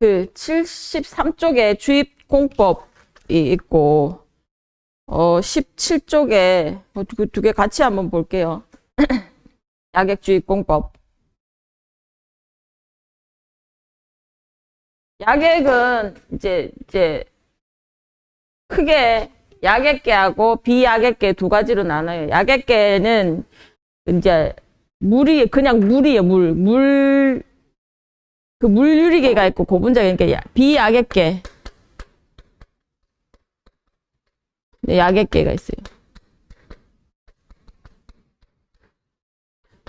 그 73쪽에 주입공법이 있고 17쪽에 그 두 개 같이 한번 볼게요. 야객주입공법. 야객은 이제 크게 야객계하고 비야객계 두 가지로 나눠요. 야객계는 이제 물이 그냥 물이에요. 그 물유리계가 있고 고분자계, 그러니까 비야객계, 야객계가 있어요.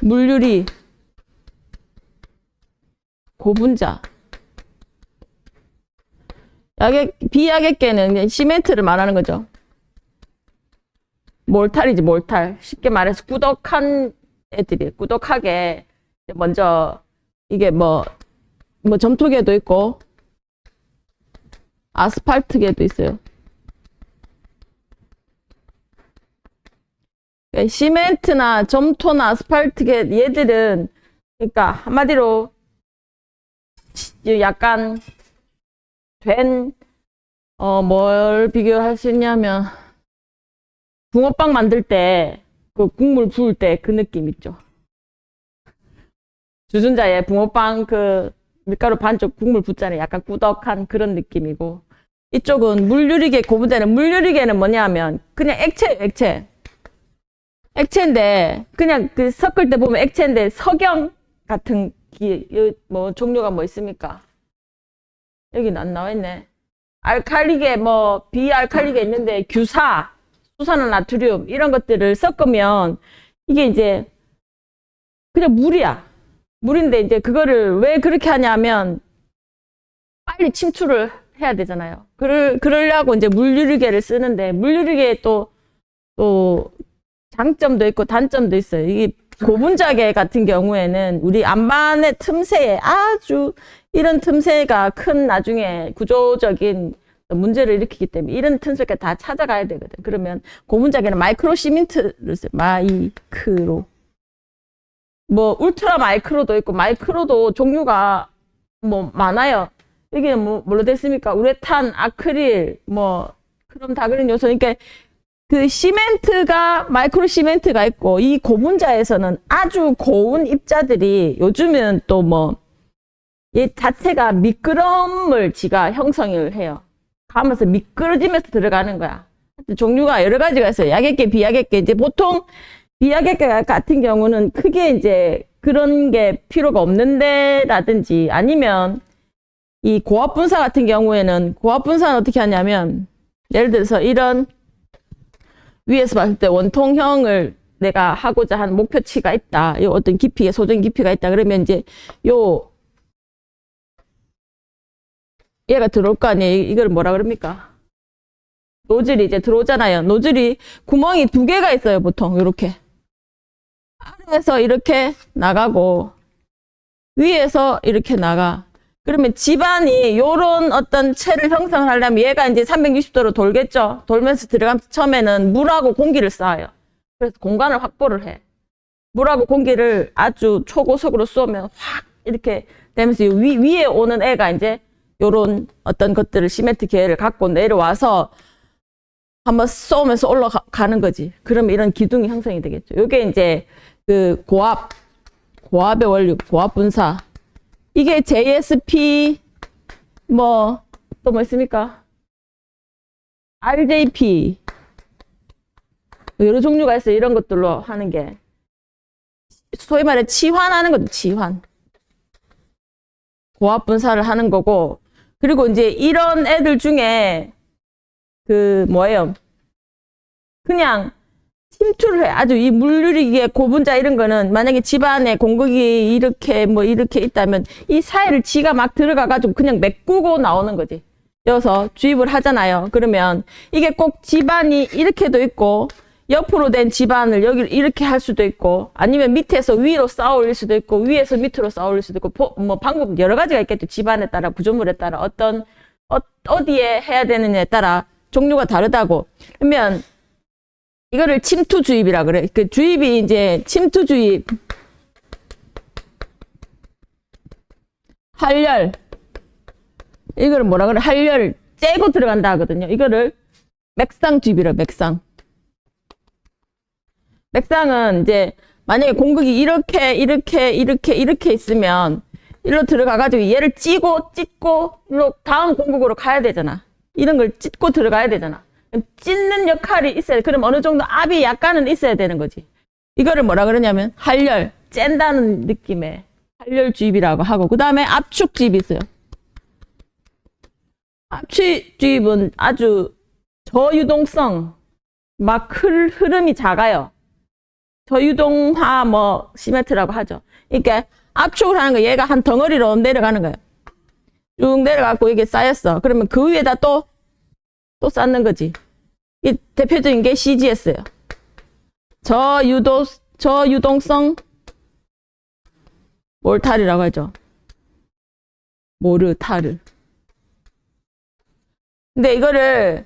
물유리, 고분자. 비야객계는 시멘트를 말하는 거죠. 몰탈이지, 몰탈. 쉽게 말해서 꾸덕한 애들이, 꾸덕하게, 먼저, 이게 뭐 점토계도 있고, 아스팔트계도 있어요. 시멘트나 점토나 아스팔트계, 얘들은, 그러니까, 한마디로, 약간, 뭘 비교할 수 있냐면, 붕어빵 만들 때, 그 국물 부을 때 그 느낌 있죠. 주전자에 붕어빵 그 밀가루 반쪽 국물 붓잖아요. 약간 꾸덕한 그런 느낌이고. 이쪽은 물유리계, 고분자는 물유리계는 뭐냐면, 그냥 액체. 액체인데, 그냥 그 섞을 때 보면 액체인데, 석영 같은 종류가 뭐 있습니까? 여기는 안 나와 있네. 알칼리계, 비알칼리계 있는데, 수산화 나트륨, 이런 것들을 섞으면, 이게 이제, 그냥 물이야. 물인데, 이제 그거를 왜 그렇게 하냐면, 빨리 침투를 해야 되잖아요. 그러려고 이제 물유리계를 쓰는데, 물유리계에 또 장점도 있고 단점도 있어요. 이게 고분자계 같은 경우에는 우리 안반의 틈새에 아주 이런 틈새가 큰 나중에 구조적인 문제를 일으키기 때문에 이런 틈새까지 다 찾아가야 되거든. 그러면 고분자계는 마이크로 시멘트를 써요. 마이크로. 울트라 마이크로도 있고, 마이크로도 종류가 많아요. 이게 뭘로 됐습니까? 우레탄, 아크릴, 크롬, 다그린 요소. 그러니까 그 시멘트가, 마이크로 시멘트가 있고, 이 고분자에서는 아주 고운 입자들이 요즘은 또 얘 자체가 미끄럼을 지가 형성을 해요. 가면서 미끄러지면서 들어가는 거야. 종류가 여러 가지가 있어요. 야객계, 비야객계. 이제 보통 비야객계 같은 경우는 크게 이제 그런 게 필요가 없는데 라든지 아니면 이 고압분사 같은 경우에는 고압분사는 어떻게 하냐면 예를 들어서 이런 위에서 봤을 때 원통형을 내가 하고자 하는 목표치가 있다. 이 어떤 깊이에 소정 깊이가 있다. 그러면 이제 얘가 들어올 거 아니에요. 이걸 뭐라 그럽니까? 노즐이 이제 들어오잖아요. 노즐이 구멍이 두 개가 있어요. 보통 이렇게 아래에서 이렇게 나가고 위에서 이렇게 나가. 그러면 집안이 요런 어떤 체를 형성하려면 얘가 이제 360도로 돌겠죠. 돌면서 들어가면서 처음에는 물하고 공기를 쌓아요. 그래서 공간을 확보를 해. 물하고 공기를 아주 초고속으로 쏘면 확 이렇게 되면서 위에 오는 애가 이제 요런 어떤 것들을 시멘트 계열을 갖고 내려와서 한번 쏘면서 올라가는 거지. 그러면 이런 기둥이 형성이 되겠죠. 요게 이제 그 고압의 원리, 고압 분사. 이게 JSP, 또 뭐 있습니까? RJP. 여러 종류가 있어요. 이런 것들로 하는 게. 소위 말해 치환하는 거죠. 치환. 고압 분사를 하는 거고. 그리고 이제 이런 애들 중에 그냥 침투를 해. 아주 이 물유리기의 고분자 이런 거는 만약에 집안에 공극이 이렇게 있다면 이 사이를 지가 막 들어가가지고 그냥 메꾸고 나오는 거지. 여기서 주입을 하잖아요. 그러면 이게 꼭 집안이 이렇게도 있고 옆으로 된 집안을 여기 이렇게 할 수도 있고 아니면 밑에서 위로 쌓아 올릴 수도 있고 위에서 밑으로 쌓아 올릴 수도 있고 방법 여러 가지가 있겠죠. 집안에 따라 구조물에 따라 어디에 해야 되느냐에 따라 종류가 다르다고. 그러면 이거를 침투 주입이라 그래. 그 주입이 이제 침투 주입, 활열, 이거를 뭐라 그래? 할열 째고 들어간다 하거든요. 이거를 맥상 주입이라 맥상. 맥상은 이제 만약에 공극이 이렇게 있으면 일로 들어가가지고 얘를 찢고 일로 다음 공극으로 가야 되잖아. 이런 걸 찢고 들어가야 되잖아. 찢는 역할이 있어야 돼. 그럼 어느 정도 압이 약간은 있어야 되는 거지. 이거를 뭐라 그러냐면 할열, 짠다는 느낌의 할열 주입이라고 하고, 그 다음에 압축 주입이 있어요. 압축 주입은 아주 저유동성, 막 흐름이 작아요. 저유동화 시메트라고 하죠. 그러니까 압축을 하는 거, 얘가 한 덩어리로 내려가는 거예요. 쭉 내려가고 이게 쌓였어. 그러면 그 위에다 또 쌓는 거지. 이 대표적인 게 CGS예요. 저유동성 몰탈이라고 하죠. 모르타르. 근데 이거를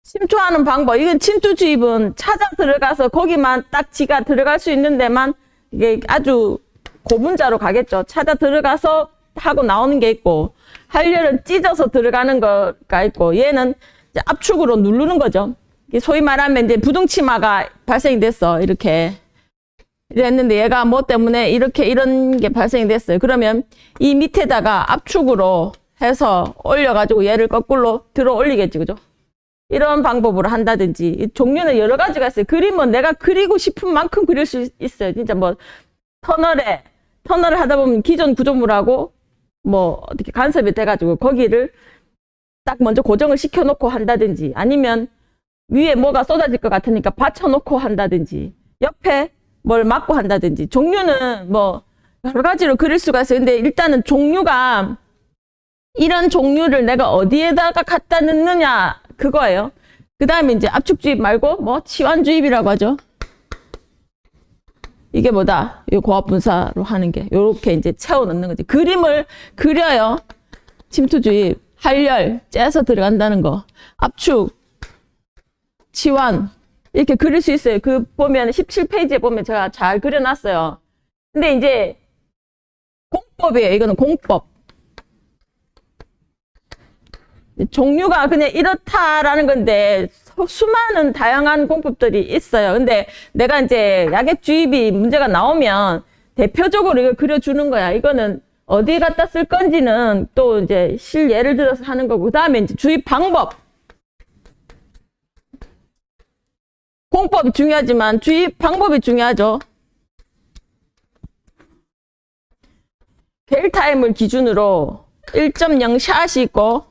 침투하는 방법, 이건 침투 주입은 찾아 들어가서 거기만 딱 지가 들어갈 수 있는 데만 이게 아주 고분자로 가겠죠. 찾아 들어가서 하고 나오는 게 있고, 할열은 찢어서 들어가는 거가 있고, 얘는 이제 압축으로 누르는 거죠. 소위 말하면 이제 부등치마가 발생이 됐어. 이렇게 했는데 얘가 뭐 때문에 이런 게 발생이 됐어요. 그러면 이 밑에다가 압축으로 해서 올려가지고 얘를 거꾸로 들어 올리겠지, 그죠? 이런 방법으로 한다든지, 종류는 여러 가지가 있어요. 그림은 내가 그리고 싶은 만큼 그릴 수 있어요. 진짜 터널을 하다 보면 기존 구조물하고 어떻게 간섭이 돼가지고 거기를 딱 먼저 고정을 시켜놓고 한다든지, 아니면 위에 뭐가 쏟아질 것 같으니까 받쳐놓고 한다든지, 옆에 뭘 막고 한다든지, 종류는 여러 가지로 그릴 수가 있어요. 근데 일단은 종류가, 이런 종류를 내가 어디에다가 갖다 넣느냐, 그거예요. 그 다음에 이제 압축주입 말고 치환주입이라고 하죠. 이게 뭐다? 이 고압분사로 하는 게 요렇게 이제 채워 넣는 거지. 그림을 그려요. 침투주입, 할열, 째서 들어간다는 거, 압축, 치환, 이렇게 그릴 수 있어요. 보면 17페이지에 보면 제가 잘 그려놨어요. 근데 이제 공법이에요. 이거는 공법. 종류가 그냥 이렇다라는 건데 수많은 다양한 공법들이 있어요. 근데 내가 이제 약액 주입이 문제가 나오면 대표적으로 이걸 그려주는 거야. 이거는 어디 갖다 쓸 건지는 또 이제 예를 들어서 하는 거고, 그 다음에 이제 주입 방법. 공법이 중요하지만 주입 방법이 중요하죠. 겔타임을 기준으로 1.0 샷이 있고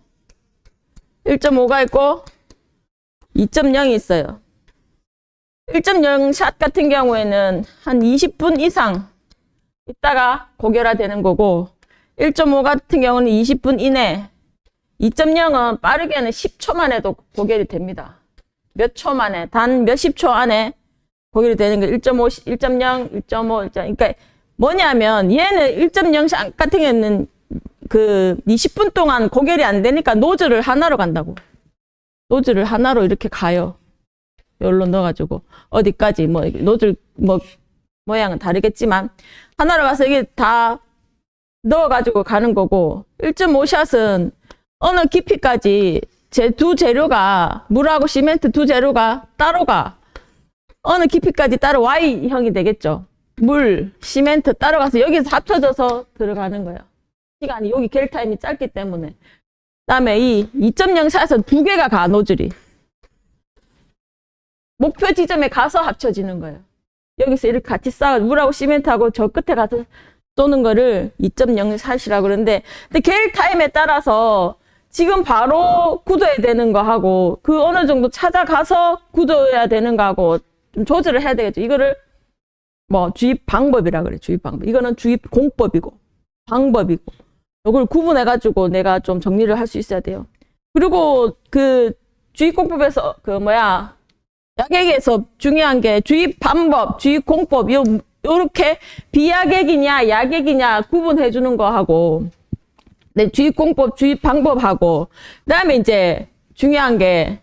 1.5가 있고 2.0이 있어요. 1.0 샷 같은 경우에는 한 20분 이상 있다가 고결화되는 거고, 1.5 같은 경우는 20분 이내, 2.0은 빠르게는 10초 만에도 고결이 됩니다. 몇 초 만에, 단 몇십 초 안에 고결이 되는 거. 1.5, 1.0, 1.5, 그러니까 뭐냐면 얘는 1.0 샷 같은 경우는 20분 동안 고결이 안 되니까 노즐을 하나로 간다고. 노즐을 하나로 이렇게 가요. 여기로 넣어가지고 어디까지 노즐 모양은 다르겠지만 하나로 가서 이게 다 넣어가지고 가는 거고, 1.5 샷은 어느 깊이까지 두 재료가, 물하고 시멘트 두 재료가 따로 가. 어느 깊이까지 따로 Y형이 되겠죠. 물, 시멘트 따로 가서 여기서 합쳐져서 들어가는 거예요. 시간이, 여기 겔타임이 짧기 때문에. 그다음에 이 2.0 샷은 두 개가 가, 노즐이. 목표 지점에 가서 합쳐지는 거예요. 여기서 이렇게 같이 쌓아, 물하고 시멘트하고 저 끝에 가서 쏘는 거를 2.0 샷이라고 그러는데, 근데 겔타임에 따라서 지금 바로 굳어야 되는 거 하고, 그 어느 정도 찾아가서 굳어야 되는 거 하고 좀 조절을 해야 되겠죠. 이거를 주입 방법이라 그래, 주입 방법. 이거는 주입 공법이고, 방법이고. 이걸 구분해가지고 내가 좀 정리를 할 수 있어야 돼요. 그리고 주입 공법에서 약액에서 중요한 게 주입 방법, 주입 공법, 요렇게 비약액이냐 약액이냐 구분해 주는 거 하고, 네, 주입 공법, 주입 방법하고, 그다음에 이제 중요한 게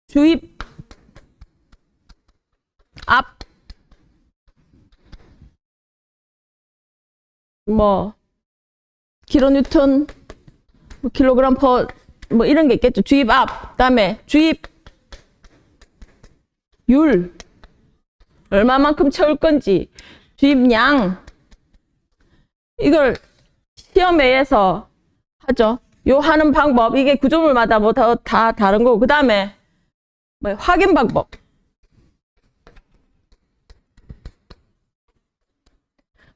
주입 앞 킬로뉴턴, 뭐 킬로그램 퍼, 뭐 이런 게 있겠죠. 주입압, 그다음에 주입 율, 얼마만큼 채울 건지, 주입량, 이걸 시험회에서 하죠. 요 하는 방법, 이게 구조물마다 뭐 다 다른 거고, 그 다음에 뭐 확인 방법.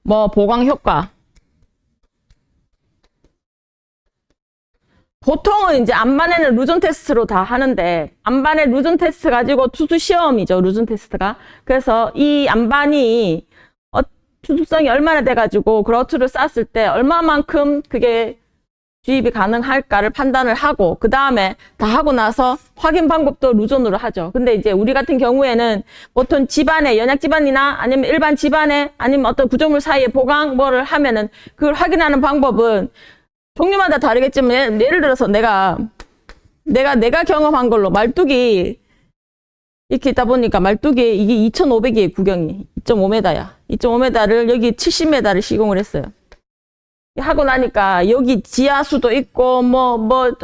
뭐 보강 효과. 보통은 이제 안반에는 루전 테스트로 다 하는데, 안반에 루전 테스트 가지고 투수 시험이죠, 루전 테스트가. 그래서 이 안반이 투수성이 얼마나 돼가지고 그라우트를 쐈을 때 얼마만큼 그게 주입이 가능할까를 판단을 하고, 그 다음에 다 하고 나서 확인 방법도 루전으로 하죠. 근데 이제 우리 같은 경우에는 보통 집안에, 연약 집안이나 아니면 일반 집안에 아니면 어떤 구조물 사이에 보강 뭐를 하면은 그걸 확인하는 방법은 종류마다 다르겠지만, 예를 들어서 내가 경험한 걸로 말뚝이 이렇게 있다 보니까, 말뚝이 이게 2,500이에요, 구경이. 2.5m야. 2.5m를 여기 70m를 시공을 했어요. 하고 나니까 여기 지하수도 있고 뭐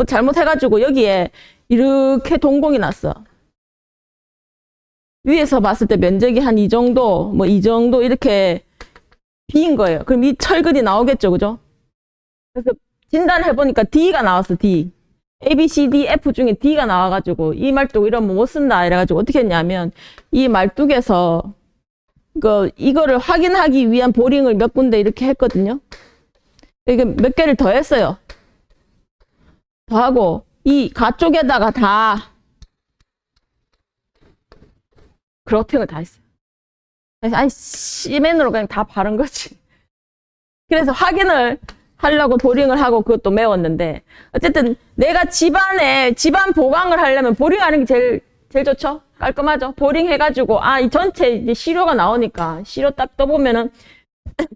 잘못해가지고 여기에 이렇게 동공이 났어. 위에서 봤을 때 면적이 한 이 정도, 뭐 이 정도 이렇게 비인 거예요. 그럼 이 철근이 나오겠죠, 그죠? 그래서 진단해보니까 D가 나왔어, D. A, B, C, D, F 중에 D가 나와가지고, 이 말뚝 이러면 못 쓴다. 이래가지고 어떻게 했냐면, 이 말뚝에서, 이거를 확인하기 위한 보링을 몇 군데 이렇게 했거든요. 이게 몇 개를 더 했어요. 더 하고, 이 가쪽에다가 다, 그로팅을 다 했어요. 그래서, 아니, 시멘으로 그냥 다 바른 거지. 그래서 확인을 하려고 보링을 하고 그것도 메웠는데, 어쨌든 내가 집안 보강을 하려면 보링하는 게 제일 좋죠? 깔끔하죠? 보링 해가지고, 이 전체 이제 시료가 나오니까, 시료 딱 떠보면은,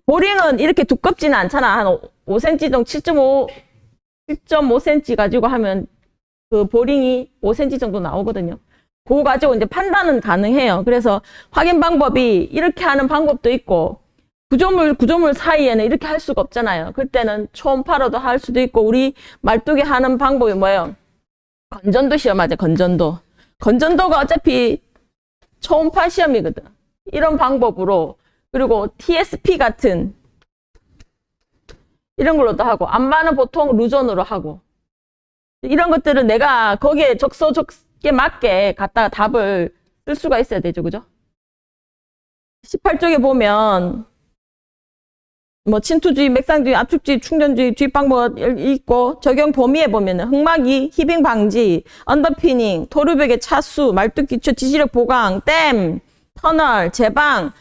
보링은 이렇게 두껍지는 않잖아. 한 5cm 정도, 7.5cm 가지고 하면 그 보링이 5cm 정도 나오거든요. 그거 가지고 이제 판단은 가능해요. 그래서 확인 방법이 이렇게 하는 방법도 있고, 구조물 사이에는 이렇게 할 수가 없잖아요. 그때는 초음파로도 할 수도 있고, 우리 말뚝에 하는 방법이 뭐예요? 건전도 시험하죠, 건전도. 건전도가 어차피 초음파 시험이거든. 이런 방법으로, 그리고 TSP 같은 이런 걸로도 하고, 안반은 보통 루전으로 하고, 이런 것들은 내가 거기에 적소적게 맞게 갖다가 답을 쓸 수가 있어야 되죠, 그죠? 18쪽에 보면 뭐 침투주의, 맥상주의, 압축주의, 충전주의, 주입 방법 있고, 적용 범위에 보면은 흑막이, 히빙 방지, 언더피닝, 토류벽의 차수, 말뚝 기초, 지지력 보강, 댐, 터널, 제방,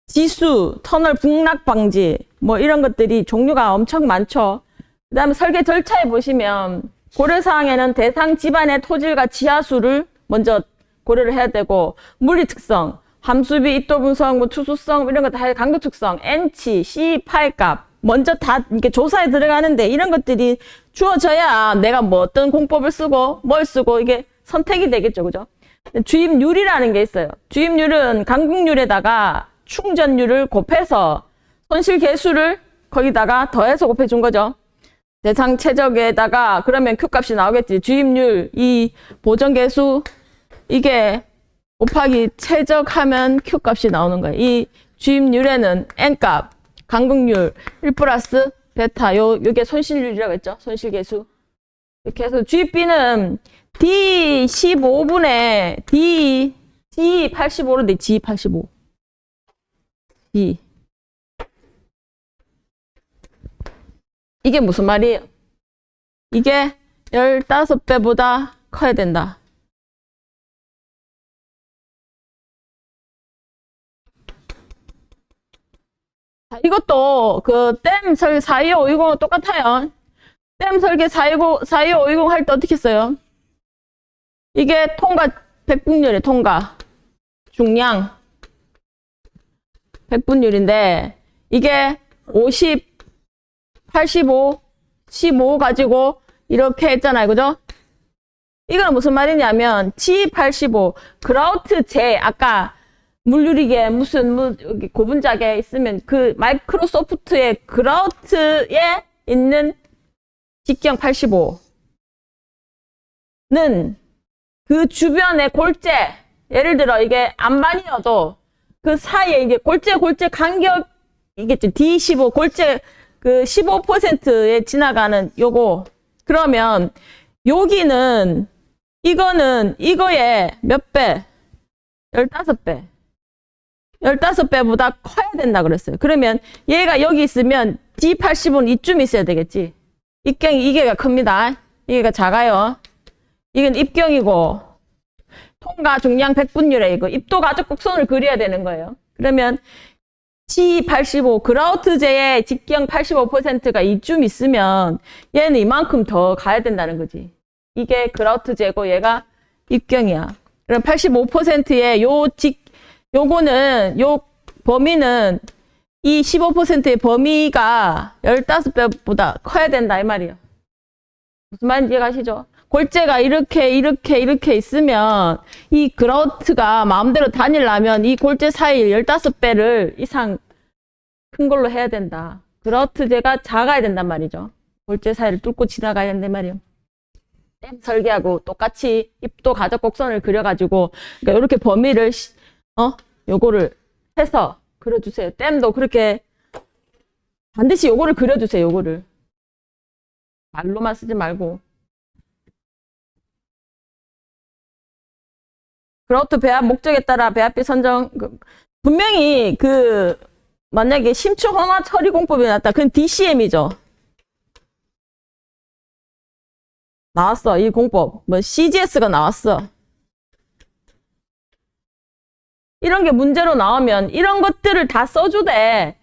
지수, 터널 북락 방지, 뭐 이런 것들이 종류가 엄청 많죠. 그 다음에 설계 절차에 보시면 고려사항에는 대상 집안의 토질과 지하수를 먼저 고려를 해야 되고, 물리 특성, 함수비, 입도 분석, 뭐 투수성 이런 거 다 강도 특성, N치, C 파일값 먼저 다 이렇게 조사에 들어가는데, 이런 것들이 주어져야 내가 뭐 어떤 공법을 쓰고 뭘 쓰고 이게 선택이 되겠죠, 그죠? 주입률이라는 게 있어요. 주입률은 강국률에다가 충전율을 곱해서 손실 계수를 거기다가 더해서 곱해 준 거죠. 대상 최적에다가 그러면 Q 값이 나오겠지. 주입률, 이 보정 계수 이게 곱하기 최적하면 Q 값이 나오는 거예요. 이 주입률에는 N 값, 강국률 1 플러스 베타, 요게 손실률이라고 했죠. 손실계수. 이렇게 해서 주입비는 D15분의 G85인데 G85. G. 이게 무슨 말이에요? 이게 15배보다 커야 된다. 이것도 댐 설계 42520은 똑같아요. 댐 설계 42520 할 때 어떻게 써요? 이게 통과 백분율이에요. 통과 중량 백분율인데, 이게 50, 85, 15 가지고 이렇게 했잖아요, 그죠? 이거는 무슨 말이냐면 G85 그라우트 제 아까 물유리개 무슨 여기 고분자개 있으면 그 마이크로소프트의 그라우트의 있는 직경 85는 그 주변의 골재, 예를 들어 이게 안반이어도 그 사이에 이게 골재 간격이겠죠. D15 골재 그 15%에 지나가는 요거. 그러면 여기는 이거는 이거의 몇 배? 15배. 15배보다 커야 된다 그랬어요. 그러면 얘가 여기 있으면 D80은 이쯤 있어야 되겠지. 입경이 이게가 큽니다. 이게가 작아요. 이건 입경이고 통과 중량 100분율에 이거 입도 가적 곡선을 그려야 되는 거예요. 그러면 G85 그라우트제의 직경 85%가 이쯤 있으면 얘는 이만큼 더 가야 된다는 거지. 이게 그라우트제고 얘가 입경이야. 그럼 85%의 요거는 요 범위는 이 15%의 범위가 15배보다 커야 된다 이 말이에요. 무슨 말인지 이해가시죠? 골재가 이렇게 있으면 이 그라우트가 마음대로 다니려면 이 골재 사이 15배를 이상 큰 걸로 해야 된다. 그라우트제가 작아야 된단 말이죠. 골재 사이를 뚫고 지나가야 된단 말이에요. 댐 설계하고 똑같이 입도 가적 곡선을 그려가지고 그러니까 이렇게 범위를 요거를 해서 그려주세요. 댐도 그렇게 반드시 요거를 그려주세요. 요거를 말로만 쓰지 말고. 그라우트 배합 목적에 따라 배합비 선정 분명히 만약에 심층 혼화 처리 공법이 나왔다. 그건 DCM이죠. 나왔어. 이 공법. 뭐 CGS가 나왔어. 이런 게 문제로 나오면 이런 것들을 다 써주되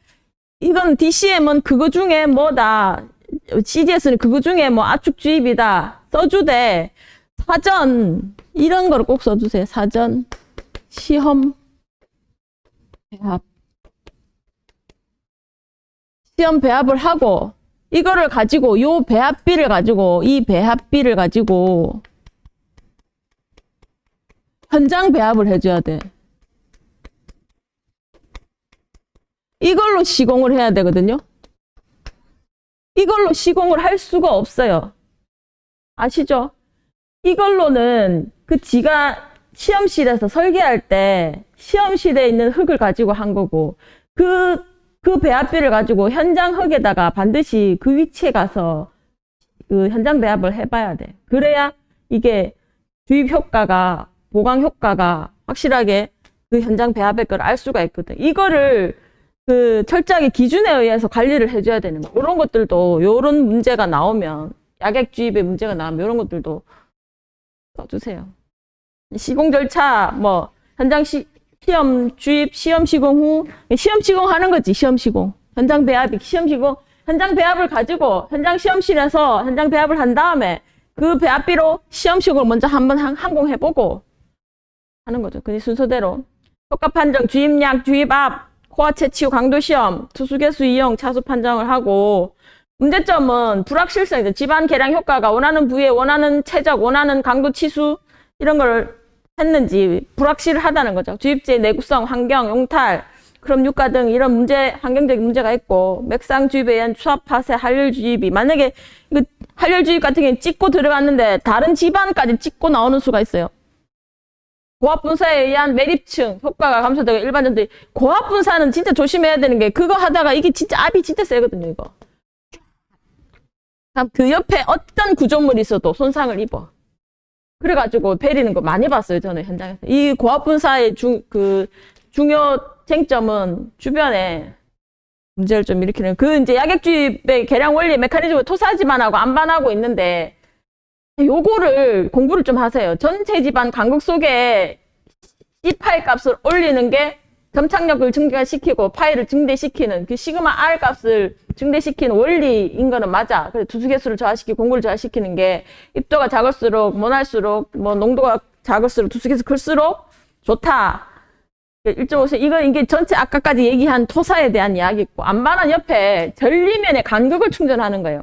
이건 DCM은 그거 중에 뭐다. CGS는 그거 중에 뭐 압축 주입이다. 써주되 사전 이런 거를 꼭 써주세요. 사전 시험 배합 시험 배합을 하고 이거를 가지고 요 배합비를 가지고 이 배합비를 가지고 현장 배합을 해줘야 돼. 이걸로 시공을 해야 되거든요. 이걸로 시공을 할 수가 없어요. 아시죠? 이걸로는 지가 시험실에서 설계할 때 시험실에 있는 흙을 가지고 한 거고 그 배합비를 가지고 현장 흙에다가 반드시 그 위치에 가서 그 현장 배합을 해봐야 돼. 그래야 이게 주입 효과가 보강 효과가 확실하게 그 현장 배합의 걸 알 수가 있거든. 이거를 철저하게 기준에 의해서 관리를 해줘야 되는 거. 이런 것들도 요런 문제가 나오면 약액 주입의 문제가 나오면 이런 것들도 써주세요. 시공 절차 뭐 현장 시험 주입 시험 시공 후 시험 시공하는 거지. 시험 시공 현장 배합이 시험 시공 현장 배합을 가지고 현장 시험실에서 현장 배합을 한 다음에 그 배합비로 시험 시공을 먼저 한번 항공해보고 하는 거죠. 그 순서대로 효과 판정 주입량 주입압 호화체 치유 강도 시험, 투수개수 이용 차수 판정을 하고 문제점은 불확실성이죠. 집안 계량 효과가 원하는 부위에 원하는 최적, 원하는 강도 치수 이런 걸 했는지 불확실하다는 거죠. 주입제 내구성, 환경, 용탈, 그럼 유가 등 이런 문제, 환경적인 문제가 있고 맥상 주입에 의한 수압 파쇄, 할열 주입이 만약에 할열 주입 같은 경우는 찍고 들어갔는데 다른 집안까지 찍고 나오는 수가 있어요. 고압 분사에 의한 매립층 효과가 감소되고 일반전들이 고압 분사는 진짜 조심해야 되는 게 그거 하다가 이게 진짜 압이 진짜 세거든요. 이거 그 옆에 어떤 구조물이 있어도 손상을 입어. 그래가지고 베리는 거 많이 봤어요. 저는 현장에서. 이 고압 분사의 중요 쟁점은 주변에 문제를 좀 일으키는 이제 약액주입의 계량 원리 메커니즘을 토사지반하고 안반하고 있는데 요거를 공부를 좀 하세요. 전체 집안 간극 속에 C 파이 값을 올리는 게 점착력을 증가시키고 파이를 증대시키는 그 시그마 R 값을 증대시키는 원리인 거는 맞아. 그래서 투수개수를 저하시키고 공구를 저하시키는 게 입도가 작을수록 모날수록 뭐 농도가 작을수록 투수개수 클수록 좋다. 1.5cm 이게 전체 아까까지 얘기한 토사에 대한 이야기고 안반한 옆에 전리면에 간극을 충전하는 거예요.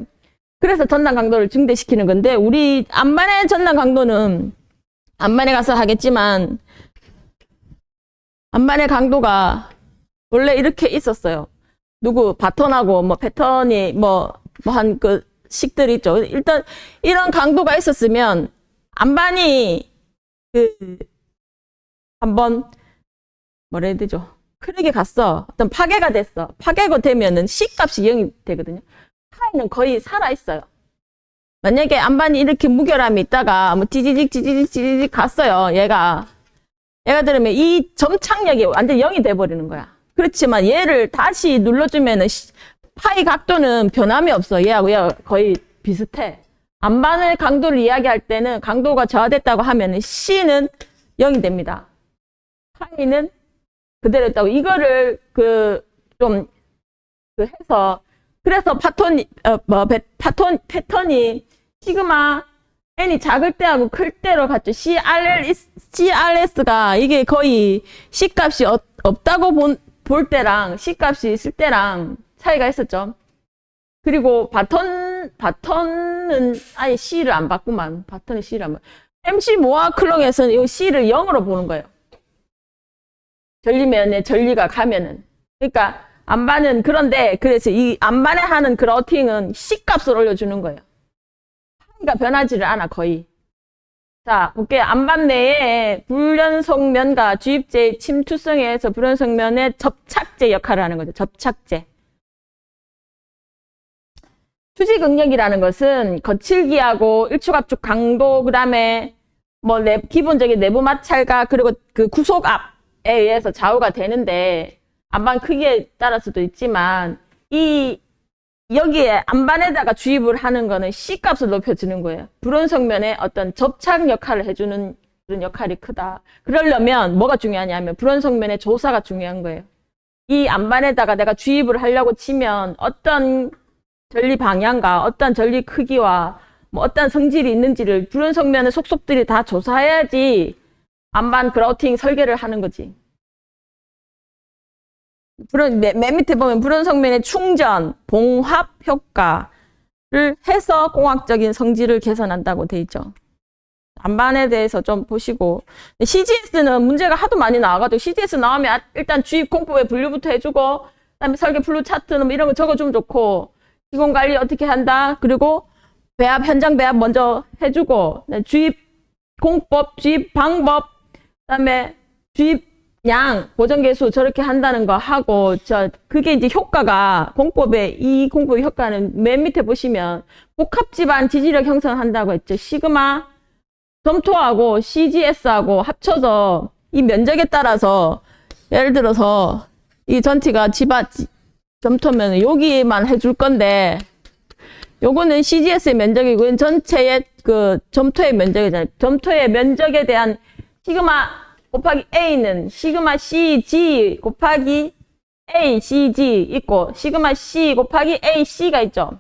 그래서 전단 강도를 증대시키는 건데 우리 안반의 전단 강도는 안반에 가서 하겠지만 안반의 강도가 원래 이렇게 있었어요. 바톤하고 뭐 패턴이 뭐 뭐 한 그 식들이 있죠. 일단 이런 강도가 있었으면 안반이 그 한번 뭐라 해야 되죠? 크게 갔어. 어떤 파괴가 됐어. 파괴가 되면은 C값이 0이 되거든요. 파이는 거의 살아있어요. 만약에 안반이 이렇게 무결함이 있다가 뭐 찌지직 갔어요. 얘가 들으면 이 점착력이 완전 0이 돼버리는 거야. 그렇지만 얘를 다시 눌러주면은 파이 각도는 변함이 없어. 얘하고 거의 비슷해. 안반의 강도를 이야기할 때는 강도가 저하됐다고 하면은 C는 0이 됩니다. 파이는 그대로 했다고. 이거를 해서 그래서 패턴이 시그마 n이 작을 때하고 클 때로 갔죠. CRS가 이게 거의 C값이 없다고 볼 때랑 C값이 있을 때랑 차이가 있었죠. 그리고 바턴은 아예 C를 안 봤구만. 바턴이 C를 안 봐. MC 모아 클롱에서는 이 C를 0으로 보는 거예요. 전리면에 전리가 가면은. 그러니까 안반은 그런데 그래서 이 안반에 하는 그라우팅은 C값을 올려주는 거예요. 파이가 변하지를 않아 거의. 자 볼게요. 안반 내에 불연속면과 주입제의 침투성에 의해서 불연속면의 접착제 역할을 하는 거죠. 접착제. 수직 응력이라는 것은 거칠기하고 일축압축 강도 그다음에 뭐 기본적인 내부 마찰과 그리고 그 구속압에 의해서 좌우가 되는데 안반 크기에 따라서도 있지만 여기에 안반에다가 주입을 하는 거는 C값을 높여주는 거예요. 불연속면에 어떤 접착 역할을 해주는 그런 역할이 크다. 그러려면 뭐가 중요하냐면 불연속면의 조사가 중요한 거예요. 이 안반에다가 내가 주입을 하려고 치면 어떤 전리 방향과 어떤 전리 크기와 뭐 어떤 성질이 있는지를 불연속면의 속속들이 다 조사해야지 안반 그라우팅 설계를 하는 거지. 맨 밑에 보면 불연속면의 충전, 봉합 효과를 해서 공학적인 성질을 개선한다고 돼 있죠. 안반에 대해서 좀 보시고 CGS는 문제가 하도 많이 나와가지고 CGS 나오면 일단 주입 공법의 분류부터 해주고 그다음에 설계 플루 차트는 뭐 이런 거 적어주면 좋고 시공 관리 어떻게 한다 그리고 배합 현장 배합 먼저 해주고 주입 공법, 주입 방법 그다음에 주입 양, 보정계수 저렇게 한다는 거 하고, 그게 이제 효과가, 이 공법의 효과는 맨 밑에 보시면, 복합집안 지지력 형성한다고 했죠. 시그마, 점토하고 CGS하고 합쳐서 이 면적에 따라서, 예를 들어서, 이 전티가 점토면 여기만 해줄 건데, 요거는 CGS의 면적이고, 전체의 점토의 면적이잖아요. 점토의 면적에 대한 시그마, 곱하기 A는 시그마 CG 곱하기 ACG 있고 시그마 C 곱하기 AC가 있죠.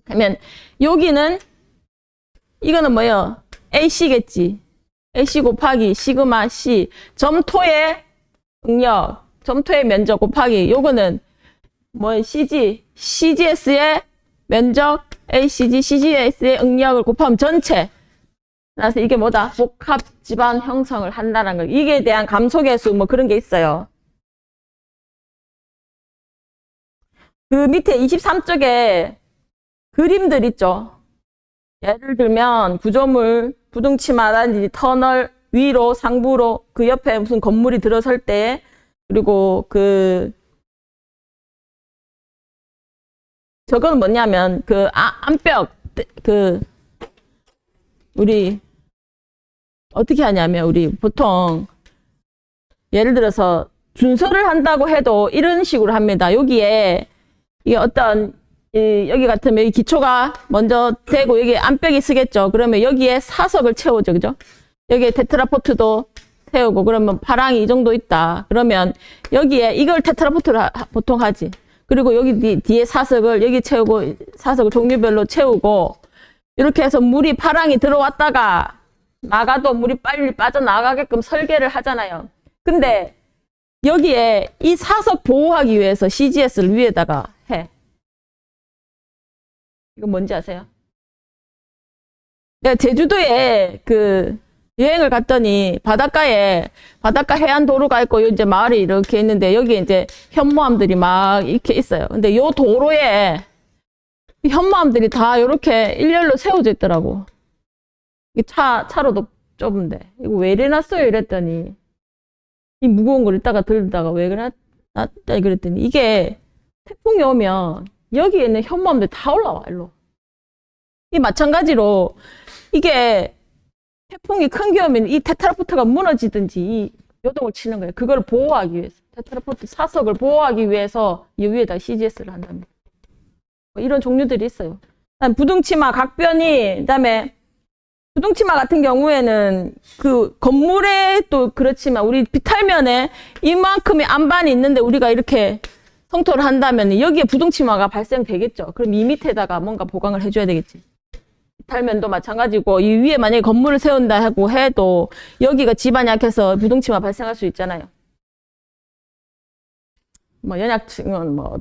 그러면 여기는 이거는 뭐예요? AC겠지. AC 곱하기 시그마 C 점토의 응력, 점토의 면적 곱하기 요거는 뭐 CGS의 면적 ACG, CGS의 응력을 곱하면 전체 그래서 이게 뭐다? 복합 집안 형성을 한다는 거. 이게 대한 감소계수 뭐 그런 게 있어요. 그 밑에 23쪽에 그림들 있죠. 예를 들면 구조물, 부등치마라든지 터널 위로 상부로 그 옆에 무슨 건물이 들어설 때 그리고 저거는 뭐냐면 안벽 우리 어떻게 하냐면 우리 보통 예를 들어서 준설을 한다고 해도 이런 식으로 합니다. 여기에 이게 어떤 여기 같으면 여기 기초가 먼저 되고 여기 안벽이 쓰겠죠. 그러면 여기에 사석을 채우죠. 그죠? 여기에 테트라포트도 세우고 그러면 파랑이 이 정도 있다. 그러면 여기에 이걸 테트라포트를 보통 하지. 그리고 여기 뒤에 사석을 여기 채우고 사석을 종류별로 채우고 이렇게 해서 물이 파랑이 들어왔다가 나가도 물이 빨리 빠져나가게끔 설계를 하잖아요. 근데 여기에 이 사석 보호하기 위해서 CGS를 위에다가 해. 이거 뭔지 아세요? 내가 제주도에 여행을 갔더니 바닷가 해안 도로가 있고 이제 마을이 이렇게 있는데 여기에 이제 현무암들이 막 이렇게 있어요. 근데 요 도로에 이 현무암들이 다 이렇게 일렬로 세워져 있더라고. 이 차로도 좁은데 이거 왜 이래 놨어요 이랬더니 이 무거운 걸 이따가 들다가 왜 그래 놨다 그랬더니 이게 태풍이 오면 여기에 있는 현무암들 다 올라와 일로. 이 마찬가지로 이게 태풍이 큰 게 오면 이 테트라포트가 무너지든지 이 요동을 치는 거예요. 그걸 보호하기 위해서 테트라포트 사석을 보호하기 위해서 이 위에다 CGS를 한답니다. 뭐 이런 종류들이 있어요. 부등치마, 각변이 그다음에 부등치마 같은 경우에는 그 건물에 또 그렇지만 우리 비탈면에 이만큼의 안반이 있는데 우리가 이렇게 성토를 한다면 여기에 부등치마가 발생되겠죠. 그럼 이 밑에다가 뭔가 보강을 해줘야 되겠지. 비탈면도 마찬가지고 이 위에 만약에 건물을 세운다 하고 해도 여기가 지반이 약해서 부등치마 발생할 수 있잖아요. 뭐 연약층은 뭐